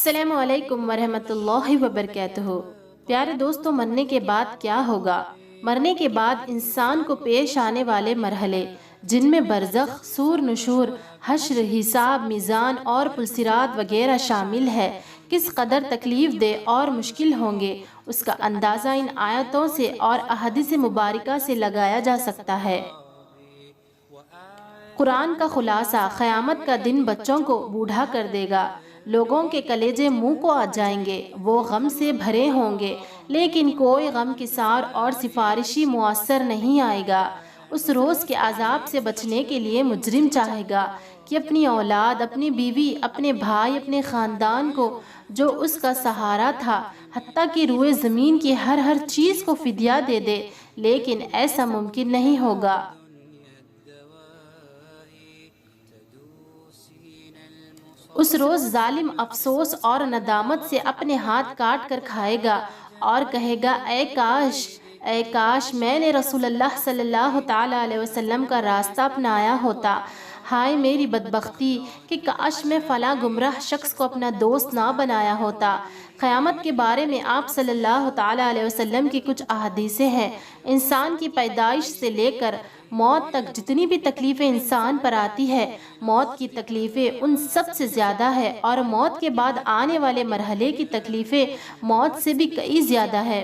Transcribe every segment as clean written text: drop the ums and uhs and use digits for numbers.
السلام علیکم ورحمۃ اللہ وبرکاتہ۔ پیارے دوستوں، مرنے کے بعد کیا ہوگا؟ مرنے کے بعد انسان کو پیش آنے والے مرحلے، جن میں برزخ، سور نشور، حشر، حساب، میزان اور پلسرات وغیرہ شامل ہے، کس قدر تکلیف دہ اور مشکل ہوں گے، اس کا اندازہ ان آیتوں سے اور احادیث مبارکہ سے لگایا جا سکتا ہے۔ قرآن کا خلاصہ: قیامت کا دن بچوں کو بوڑھا کر دے گا، لوگوں کے کلیجے منہ کو آ جائیں گے، وہ غم سے بھرے ہوں گے، لیکن کوئی غم کسار اور سفارشی مؤثر نہیں آئے گا۔ اس روز کے عذاب سے بچنے کے لیے مجرم چاہے گا کہ اپنی اولاد، اپنی بیوی، اپنے بھائی، اپنے خاندان کو جو اس کا سہارا تھا، حتیٰ کہ روئے زمین کی ہر چیز کو فدیہ دے دے، لیکن ایسا ممکن نہیں ہوگا۔ اس روز ظالم افسوس اور ندامت سے اپنے ہاتھ کاٹ کر کھائے گا اور کہے گا، اے کاش میں نے رسول اللہ صلی اللہ تعالیٰ علیہ وسلم کا راستہ اپنایا ہوتا۔ ہائے میری بدبختی کہ کاش میں فلاں گمراہ شخص کو اپنا دوست نہ بنایا ہوتا۔ قیامت کے بارے میں آپ صلی اللہ تعالیٰ علیہ وسلم کی کچھ احادیثیں ہیں۔ انسان کی پیدائش سے لے کر موت تک جتنی بھی تکلیفیں انسان پر آتی ہے، موت کی تکلیفیں ان سب سے زیادہ ہے، اور موت کے بعد آنے والے مرحلے کی تکلیفیں موت سے بھی کئی زیادہ ہے۔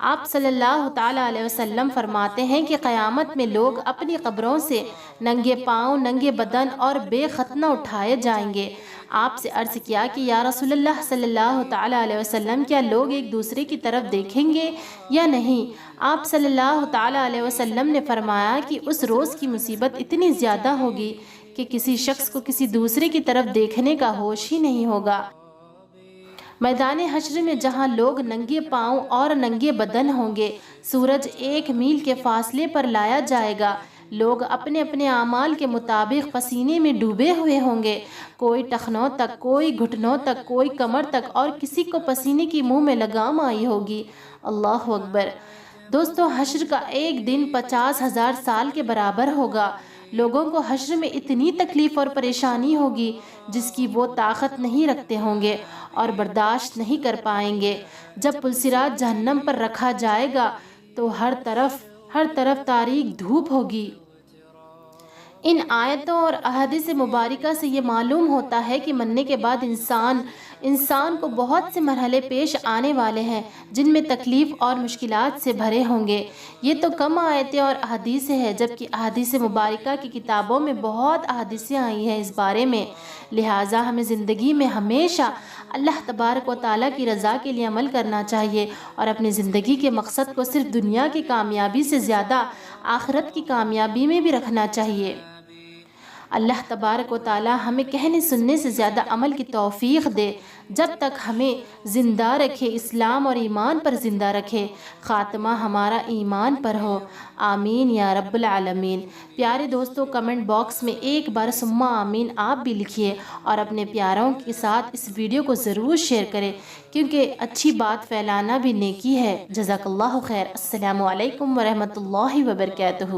آپ صلی اللہ تعالیٰ علیہ وسلم فرماتے ہیں کہ قیامت میں لوگ اپنی قبروں سے ننگے پاؤں، ننگے بدن اور بے ختنہ اٹھائے جائیں گے۔ آپ سے عرض کیا کہ یا رسول اللہ صلی اللہ تعالیٰ علیہ وسلم، کیا لوگ ایک دوسرے کی طرف دیکھیں گے یا نہیں؟ آپ صلی اللہ تعالیٰ علیہ وسلم نے فرمایا کہ اس روز کی مصیبت اتنی زیادہ ہوگی کہ کسی شخص کو کسی دوسرے کی طرف دیکھنے کا ہوش ہی نہیں ہوگا۔ میدان حشر میں جہاں لوگ ننگے پاؤں اور ننگے بدن ہوں گے، سورج 1 میل کے فاصلے پر لایا جائے گا، لوگ اپنے اپنے اعمال کے مطابق پسینے میں ڈوبے ہوئے ہوں گے، کوئی ٹخنوں تک، کوئی گھٹنوں تک، کوئی کمر تک، اور کسی کو پسینے کی منہ میں لگام آئی ہوگی۔ اللہ اکبر۔ دوستو، حشر کا ایک دن 50,000 سال کے برابر ہوگا۔ لوگوں کو حشر میں اتنی تکلیف اور پریشانی ہوگی جس کی وہ طاقت نہیں رکھتے ہوں گے اور برداشت نہیں کر پائیں گے۔ جب پلسرات جہنم پر رکھا جائے گا تو ہر طرف تاریک دھوپ ہوگی۔ ان آیتوں اور احادیث مبارکہ سے یہ معلوم ہوتا ہے کہ مرنے کے بعد انسان کو بہت سے مرحلے پیش آنے والے ہیں جن میں تکلیف اور مشکلات سے بھرے ہوں گے۔ یہ تو کم آیتیں اور احادیث ہیں، جبکہ احادیث مبارکہ کی کتابوں میں بہت احادیثیں آئی ہیں اس بارے میں۔ لہٰذا ہمیں زندگی میں ہمیشہ اللہ تبارک و تعالیٰ کی رضا کے لیے عمل کرنا چاہیے اور اپنی زندگی کے مقصد کو صرف دنیا کی کامیابی سے زیادہ آخرت کی کامیابی میں بھی رکھنا چاہیے۔ اللہ تبارک و تعالیٰ ہمیں کہنے سننے سے زیادہ عمل کی توفیق دے، جب تک ہمیں زندہ رکھے، اسلام اور ایمان پر زندہ رکھے، خاتمہ ہمارا ایمان پر ہو، آمین یا رب العالمین۔ پیارے دوستو، کمنٹ باکس میں ایک بار ثم آمین آپ بھی لکھیے اور اپنے پیاروں کے ساتھ اس ویڈیو کو ضرور شیئر کریں، کیونکہ اچھی بات پھیلانا بھی نیکی ہے۔ جزاک اللہ خیر۔ السلام علیکم ورحمۃ اللہ وبرکاتہ۔